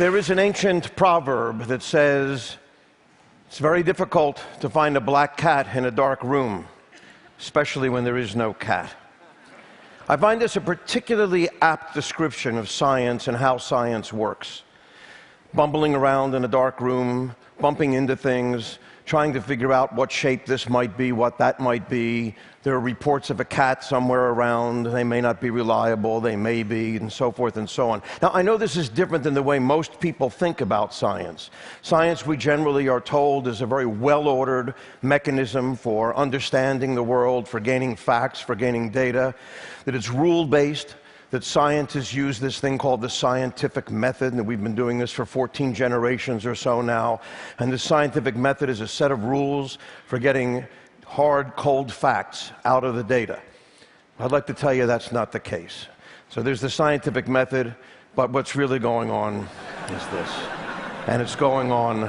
There is an ancient proverb that says, it's very difficult to find a black cat in a dark room, especially when there is no cat. I find this a particularly apt description of science and how science works. Bumbling around in a dark room, bumping into things, trying to figure out what shape this might be, what that might be. There are reports of a cat somewhere around. They may not be reliable, they may be, and so forth and so on. Now, I know this is different than the way most people think about science. Science, we generally are told, is a very well-ordered mechanism for understanding the world, for gaining facts, for gaining data, that it's rule-based, that scientists use this thing called the scientific method, and we've been doing this for 14 generations or so now. And the scientific method is a set of rules for getting hard, cold facts out of the data. I'd like to tell you that's not the case. So there's the scientific method, but what's really going on is this. And it's going on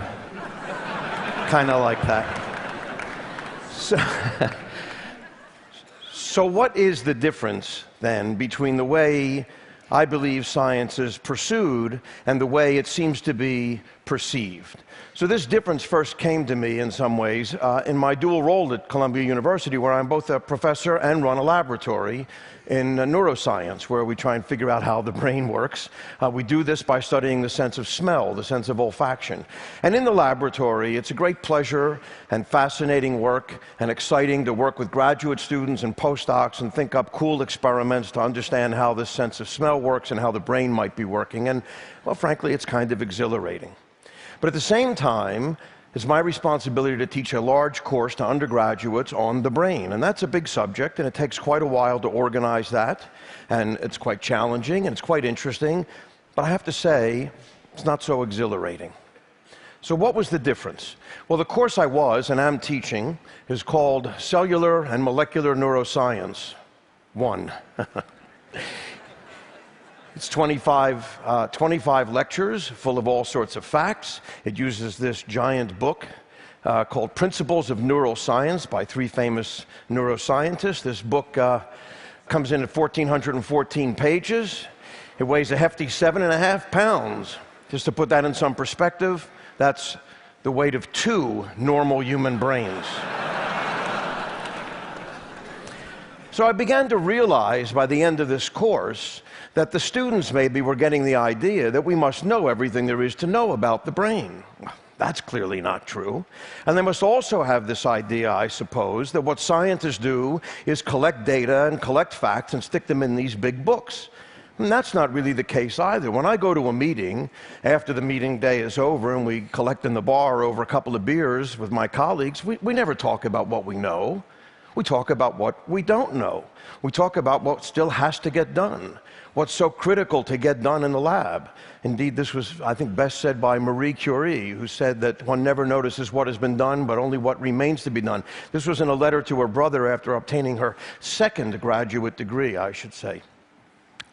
kind of like that. So what is the difference, then, between the way I believe science is pursued and the way it seems to be perceived? So this difference first came to me in some ways in my dual role at Columbia University, where I'm both a professor and run a laboratory in neuroscience, where we try and figure out how the brain works. We do this by studying the sense of smell, the sense of olfaction. And in the laboratory, it's a great pleasure and fascinating work and exciting to work with graduate students and postdocs and think up cool experiments to understand how this sense of smell works and how the brain might be working. And, well, frankly, it's kind of exhilarating. But at the same time, it's my responsibility to teach a large course to undergraduates on the brain. And that's a big subject, and it takes quite a while to organize that. And it's quite challenging, and it's quite interesting. But I have to say, it's not so exhilarating. So what was the difference? Well, the course I was and am teaching is called Cellular and Molecular Neuroscience 1. It's 25 lectures full of all sorts of facts. It uses this giant book called Principles of Neuroscience by 3 famous neuroscientists. This book comes in at 1,414 pages. It weighs a hefty 7.5 pounds. Just to put that in some perspective, that's the weight of 2 normal human brains. So I began to realize by the end of this course that the students maybe were getting the idea that we must know everything there is to know about the brain. Well, that's clearly not true. And they must also have this idea, I suppose, that what scientists do is collect data and collect facts and stick them in these big books. And that's not really the case either. When I go to a meeting, after the meeting day is over and we collect in the bar over a couple of beers with my colleagues, we never talk about what we know. We talk about what we don't know. We talk about what still has to get done, what's so critical to get done in the lab. Indeed, this was, I think, best said by Marie Curie, who said that one never notices what has been done, but only what remains to be done. This was in a letter to her brother after obtaining her 2nd graduate degree, I should say.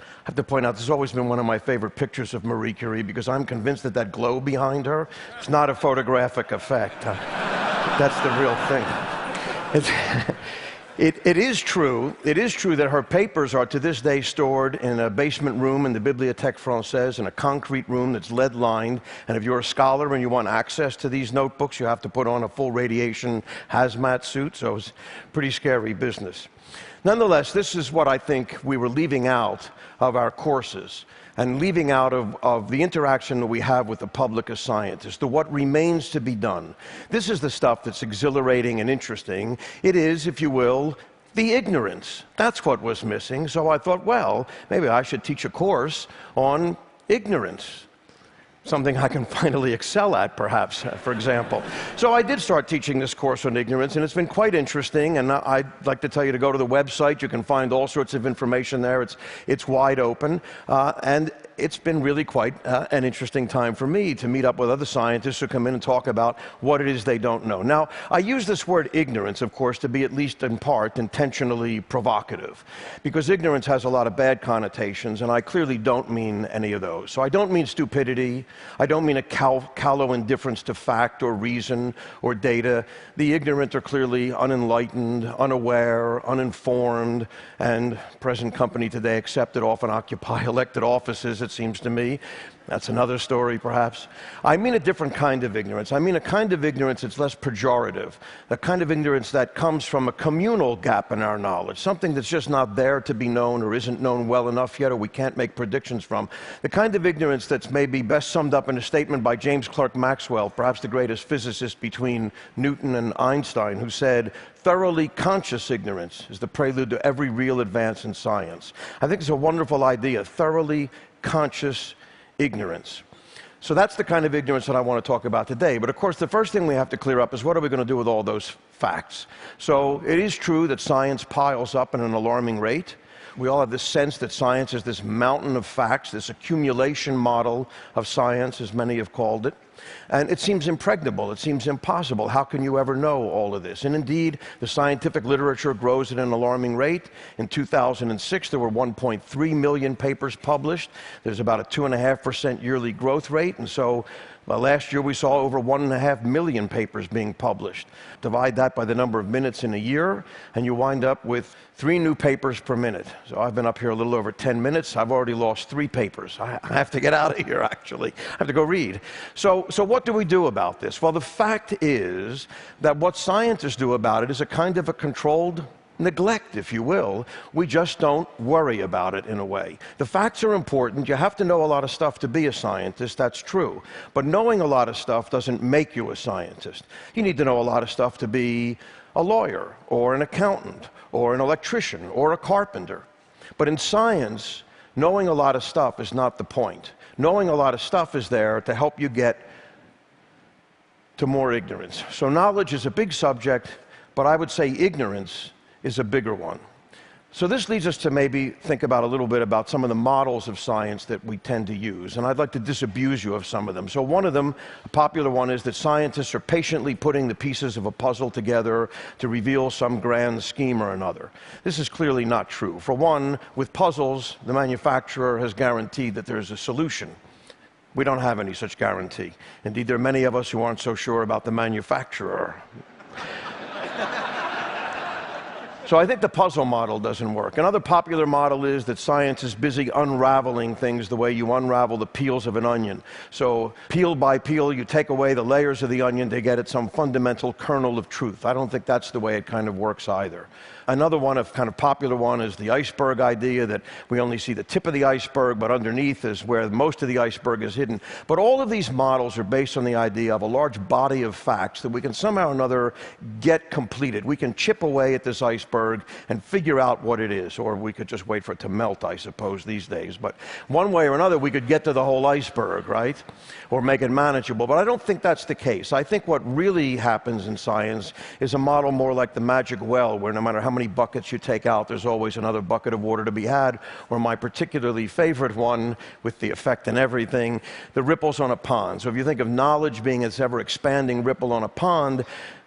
I have to point out, this has always been one of my favorite pictures of Marie Curie, because I'm convinced that that glow behind her is not a photographic effect. That's the real thing. It is true that her papers are to this day stored in a basement room in the Bibliothèque Française, in a concrete room that's lead-lined. And if you're a scholar and you want access to these notebooks, you have to put on a full radiation hazmat suit, so it's pretty scary business. Nonetheless, this is what I think we were leaving out of our courses, and leaving out of the interaction that we have with the public as scientists, the what remains to be done. This is the stuff that's exhilarating and interesting. It is, if you will, the ignorance. That's what was missing. So I thought, well, maybe I should teach a course on ignorance. Something I can finally excel at, perhaps, for example. So I did start teaching this course on ignorance, and it's been quite interesting, and I'd like to tell you to go to the website. You can find all sorts of information there. It's wide open, and it's been really quite an interesting time for me to meet up with other scientists who come in and talk about what it is they don't know. Now, I use this word ignorance, of course, to be at least in part intentionally provocative, because ignorance has a lot of bad connotations, and I clearly don't mean any of those. So I don't mean stupidity. I don't mean a callow indifference to fact or reason or data. The ignorant are clearly unenlightened, unaware, uninformed, and present company today, except that often occupy elected offices, it seems to me. That's another story, perhaps. I mean a different kind of ignorance. I mean a kind of ignorance that's less pejorative, the kind of ignorance that comes from a communal gap in our knowledge, something that's just not there to be known or isn't known well enough yet or we can't make predictions from. The kind of ignorance that's maybe best summed up in a statement by James Clerk Maxwell, perhaps the greatest physicist between Newton and Einstein, who said, "Thoroughly conscious ignorance is the prelude to every real advance in science." I think it's a wonderful idea, thoroughly conscious ignorance. So that's the kind of ignorance that I want to talk about today. But of course, the first thing we have to clear up is what are we going to do with all those facts? So it is true that science piles up at an alarming rate. We all have this sense that science is this mountain of facts, this accumulation model of science, as many have called it. And it seems impregnable, it seems impossible. How can you ever know all of this? And indeed, the scientific literature grows at an alarming rate. In 2006, there were 1.3 million papers published. There's about a 2.5% yearly growth rate. And so last year we saw over 1.5 million papers being published. Divide that by the number of minutes in a year, and you wind up with 3 new papers per minute. So I've been up here a little over 10 minutes. I've already lost 3 papers. I have to get out of here, actually. I have to go read. So what do we do about this? Well, the fact is that what scientists do about it is a kind of a controlled neglect, if you will. We just don't worry about it in a way. The facts are important. You have to know a lot of stuff to be a scientist, that's true. But knowing a lot of stuff doesn't make you a scientist. You need to know a lot of stuff to be a lawyer, or an accountant, or an electrician, or a carpenter. But in science, knowing a lot of stuff is not the point. Knowing a lot of stuff is there to help you get to more ignorance. So knowledge is a big subject, but I would say ignorance is a bigger one. So this leads us to maybe think about a little bit about some of the models of science that we tend to use, and I'd like to disabuse you of some of them. So one of them, a popular one, is that scientists are patiently putting the pieces of a puzzle together to reveal some grand scheme or another. This is clearly not true. For one, with puzzles, the manufacturer has guaranteed that there's a solution. We don't have any such guarantee. Indeed, there are many of us who aren't so sure about the manufacturer. So I think the puzzle model doesn't work. Another popular model is that science is busy unraveling things the way you unravel the peels of an onion. So peel by peel, you take away the layers of the onion to get at some fundamental kernel of truth. I don't think that's the way it kind of works either. Another one, a kind of popular one, is the iceberg idea, that we only see the tip of the iceberg, but underneath is where most of the iceberg is hidden. But all of these models are based on the idea of a large body of facts that we can somehow or another get completed. We can chip away at this iceberg and figure out what it is, or we could just wait for it to melt, I suppose, these days. But one way or another, we could get to the whole iceberg, right? Or make it manageable. But I don't think that's the case. I think what really happens in science is a model more like the magic well, where no matter how many buckets you take out, there's always another bucket of water to be had, or my particularly favorite one, with the effect and everything, the ripples on a pond. So if you think of knowledge being this ever-expanding ripple on a pond,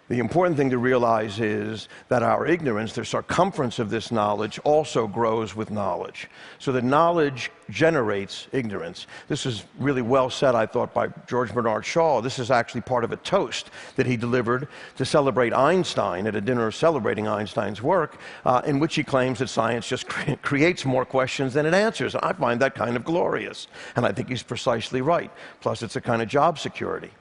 the important thing to realize is that our ignorance, the circumference of this knowledge, also grows with knowledge. So that knowledge generates ignorance. This is really well said, I thought, by George Bernard Shaw. This is actually part of a toast that he delivered to celebrate Einstein at a dinner celebrating Einstein's work, in which he claims that science just creates more questions than it answers. I find that kind of glorious, and I think he's precisely right. Plus, it's a kind of job security.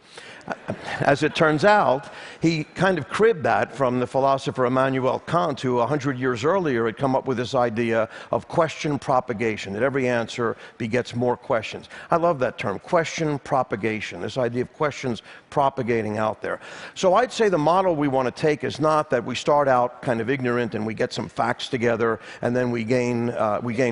As it turns out, he kind of cribbed that from the philosopher Immanuel Kant, who 100 years earlier had come up with this idea of question propagation, that every answer begets more questions. I love that term, question propagation, this idea of questions propagating out there. So I'd say the model we want to take is not that we start out kind of ignorant and we get some facts together and then we gain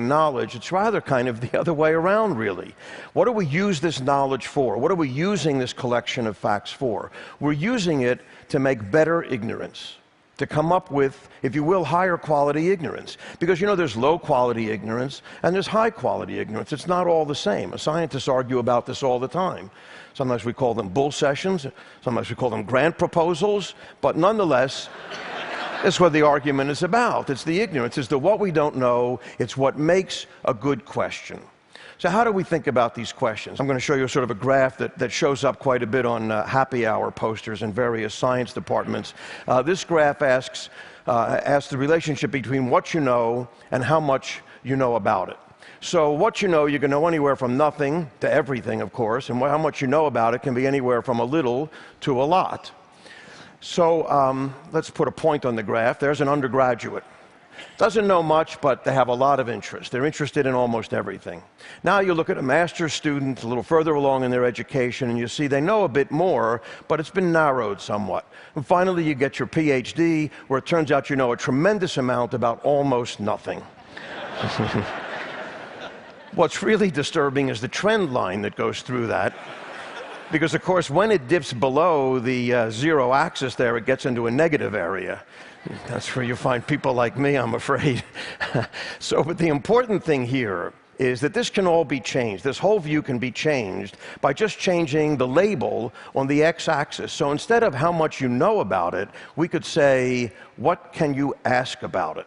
knowledge. It's rather kind of the other way around, really. What do we use this knowledge for? What are we using this collection of facts for? We're using it to make better ignorance, to come up with, if you will, higher quality ignorance. Because, you know, there's low quality ignorance and there's high quality ignorance. It's not all the same. Scientists argue about this all the time. Sometimes we call them bull sessions, sometimes we call them grant proposals, but nonetheless, that's what the argument is about. It's the ignorance, it's the what we don't know, it's what makes a good question. So how do we think about these questions? I'm going to show you sort of a graph that shows up quite a bit on happy hour posters in various science departments. This graph asks the relationship between what you know and how much you know about it. So what you know can know anywhere from nothing to everything, of course, and how much you know about it can be anywhere from a little to a lot. So let's put a point on the graph. There's an undergraduate. Doesn't know much, but they have a lot of interest. They're interested in almost everything. Now you look at a master's student a little further along in their education, and you see they know a bit more, but it's been narrowed somewhat. And finally, you get your PhD, where it turns out you know a tremendous amount about almost nothing. What's really disturbing is the trend line that goes through that. Because, of course, when it dips below the zero axis there, it gets into a negative area. That's where you find people like me, I'm afraid. But the important thing here is that this can all be changed. This whole view can be changed by just changing the label on the x-axis. So instead of how much you know about it, we could say, what can you ask about it?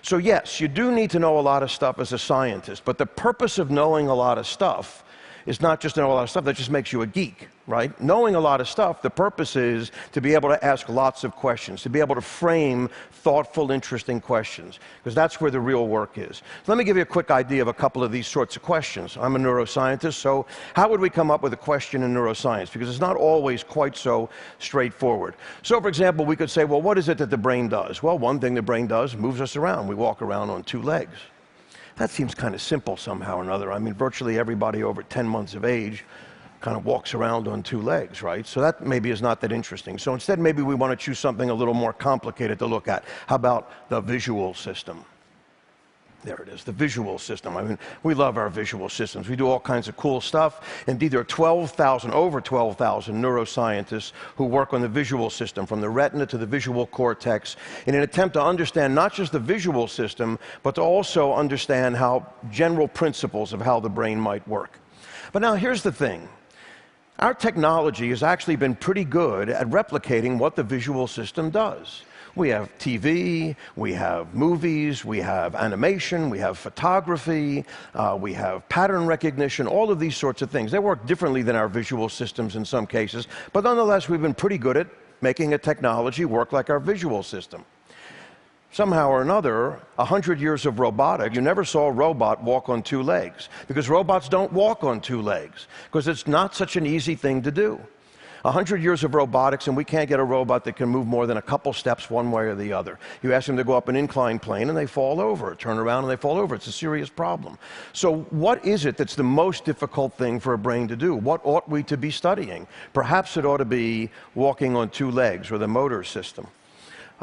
So yes, you do need to know a lot of stuff as a scientist, but the purpose of knowing a lot of stuff is not just to know a lot of stuff. That just makes you a geek, right? Knowing a lot of stuff, the purpose is to be able to ask lots of questions, to be able to frame thoughtful, interesting questions, because that's where the real work is. So let me give you a quick idea of a couple of these sorts of questions. I'm a neuroscientist, so how would we come up with a question in neuroscience? Because it's not always quite so straightforward. So, for example, we could say, well, what is it that the brain does? Well, one thing the brain does moves us around. We walk around on two legs. That seems kind of simple somehow or another. I mean, virtually everybody over 10 months of age kind of walks around on two legs, right? So that maybe is not that interesting. So instead, maybe we want to choose something a little more complicated to look at. How about the visual system? There it is, the visual system. I mean, we love our visual systems. We do all kinds of cool stuff. Indeed, there are over 12,000 neuroscientists who work on the visual system, from the retina to the visual cortex, in an attempt to understand not just the visual system, but to also understand how general principles of how the brain might work. But now here's the thing. Our technology has actually been pretty good at replicating what the visual system does. We have TV, we have movies, we have animation, we have photography, we have pattern recognition, all of these sorts of things. They work differently than our visual systems in some cases, but nonetheless, we've been pretty good at making a technology work like our visual system. Somehow or another, 100 years of robotics, you never saw a robot walk on two legs, because robots don't walk on two legs, because it's not such an easy thing to do. 100 years of robotics, and we can't get a robot that can move more than a couple steps one way or the other. You ask them to go up an inclined plane, and they fall over. Turn around, and they fall over. It's a serious problem. So what is it that's the most difficult thing for a brain to do? What ought we to be studying? Perhaps it ought to be walking on two legs, or the motor system.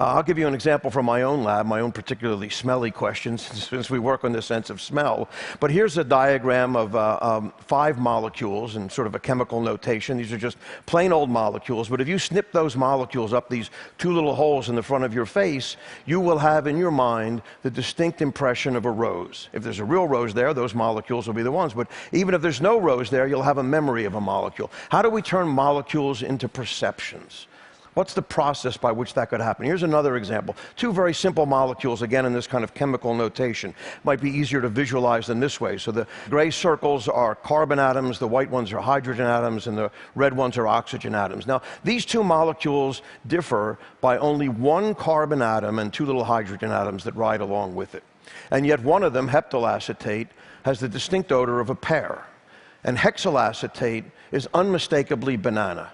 I'll give you an example from my own lab, my own particularly smelly questions, since we work on the sense of smell. But here's a diagram of 5 molecules in sort of a chemical notation. These are just plain old molecules. But if you snip those molecules up these 2 little holes in the front of your face, you will have in your mind the distinct impression of a rose. If there's a real rose there, those molecules will be the ones. But even if there's no rose there, you'll have a memory of a molecule. How do we turn molecules into perceptions? What's the process by which that could happen? Here's another example. 2 very simple molecules, again in this kind of chemical notation. Might be easier to visualize than this way. So the gray circles are carbon atoms, the white ones are hydrogen atoms, and the red ones are oxygen atoms. Now, these 2 molecules differ by only 1 carbon atom and 2 little hydrogen atoms that ride along with it. And yet one of them, heptyl acetate, has the distinct odor of a pear. And hexyl acetate is unmistakably banana.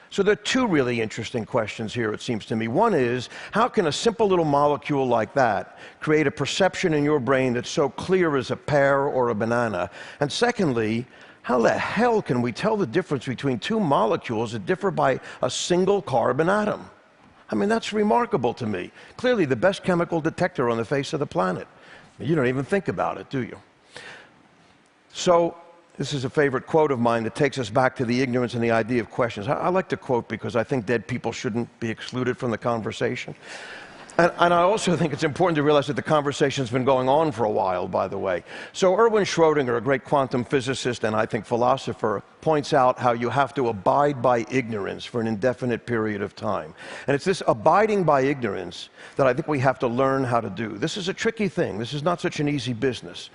So there are 2 really interesting questions here, it seems to me. One is, how can a simple little molecule like that create a perception in your brain that's so clear as a pear or a banana? And secondly, how the hell can we tell the difference between 2 molecules that differ by a single carbon atom? I mean, that's remarkable to me. Clearly the best chemical detector on the face of the planet. You don't even think about it, do you? So, this is a favorite quote of mine that takes us back to the ignorance and the idea of questions. I like to quote because I think dead people shouldn't be excluded from the conversation. And I also think it's important to realize that the conversation's been going on for a while, by the way. So Erwin Schrödinger, a great quantum physicist and I think philosopher, points out how you have to abide by ignorance for an indefinite period of time. And it's this abiding by ignorance that I think we have to learn how to do. This is a tricky thing. This is not such an easy business.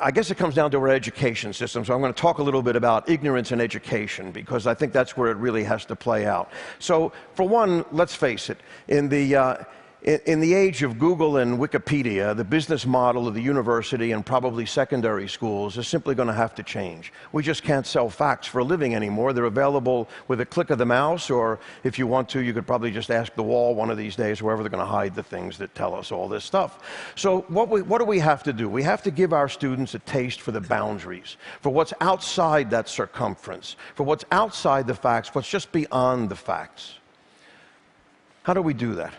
I guess it comes down to our education system, so I'm going to talk a little bit about ignorance in education, because I think that's where it really has to play out. So, for one, let's face it, in the In the age of Google and Wikipedia, the business model of the university and probably secondary schools is simply going to have to change. We just can't sell facts for a living anymore. They're available with a click of the mouse, or if you want to, you could probably just ask the wall one of these days, wherever they're going to hide the things that tell us all this stuff. So what do we have to do? We have to give our students a taste for the boundaries, for what's outside that circumference, for what's outside the facts, what's just beyond the facts. How do we do that?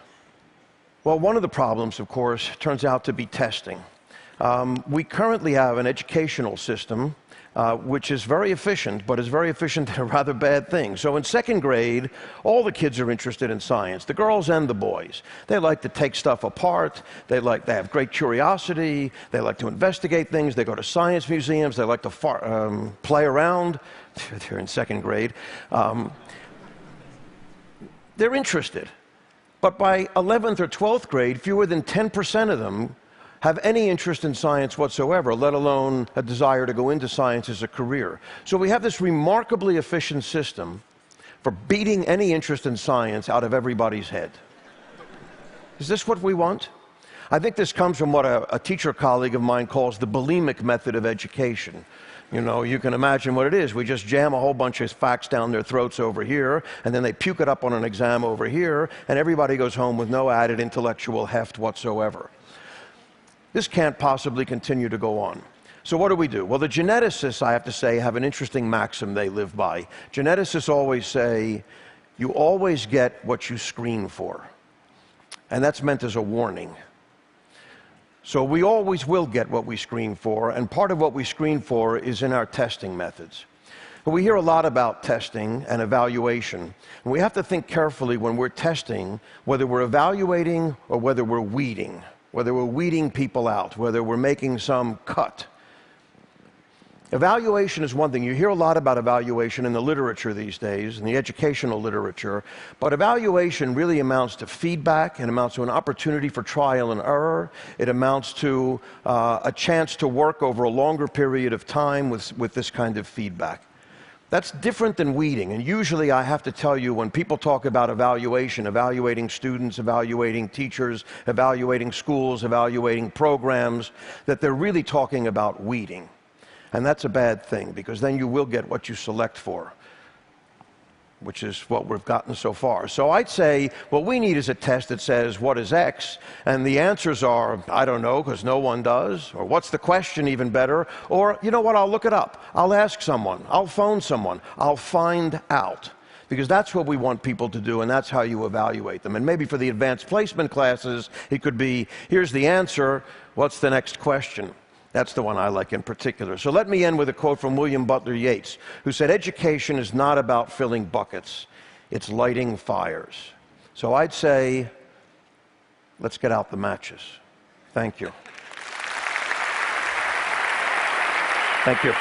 Well, one of the problems, of course, turns out to be testing. We currently have an educational system which is very efficient, but is very efficient at a rather bad thing. So in second grade, all the kids are interested in science, the girls and the boys. They like to take stuff apart, they have great curiosity, they like to investigate things, they go to science museums, they like to play around. They're in second grade. They're interested. But by 11th or 12th grade, fewer than 10% of them have any interest in science whatsoever, let alone a desire to go into science as a career. So we have this remarkably efficient system for beating any interest in science out of everybody's head. Is this what we want? I think this comes from what a teacher colleague of mine calls the bulimic method of education. You know, you can imagine what it is. We just jam a whole bunch of facts down their throats over here, and then they puke it up on an exam over here, and everybody goes home with no added intellectual heft whatsoever. This can't possibly continue to go on. So what do? Well, the geneticists, I have to say, have an interesting maxim they live by. Geneticists always say, you always get what you screen for. And that's meant as a warning. So we always will get what we screen for, and part of what we screen for is in our testing methods. But we hear a lot about testing and evaluation, and we have to think carefully when we're testing whether we're evaluating or whether we're weeding people out, whether we're making some cut. Evaluation is one thing. You hear a lot about evaluation in the literature these days, in the educational literature, but evaluation really amounts to feedback. It amounts to an opportunity for trial and error. It amounts to a chance to work over a longer period of time with this kind of feedback. That's different than weeding, and usually I have to tell you, when people talk about evaluation, evaluating students, evaluating teachers, evaluating schools, evaluating programs, that they're really talking about weeding. And that's a bad thing, because then you will get what you select for, which is what we've gotten so far. So I'd say what we need is a test that says, what is X? And the answers are, I don't know, because no one does. Or what's the question, even better? Or, you know what, I'll look it up. I'll ask someone. I'll phone someone. I'll find out. Because that's what we want people to do, and that's how you evaluate them. And maybe for the advanced placement classes, it could be, here's the answer, what's the next question? That's the one I like in particular. So let me end with a quote from William Butler Yeats, who said, education is not about filling buckets, it's lighting fires. So I'd say, let's get out the matches. Thank you. Thank you.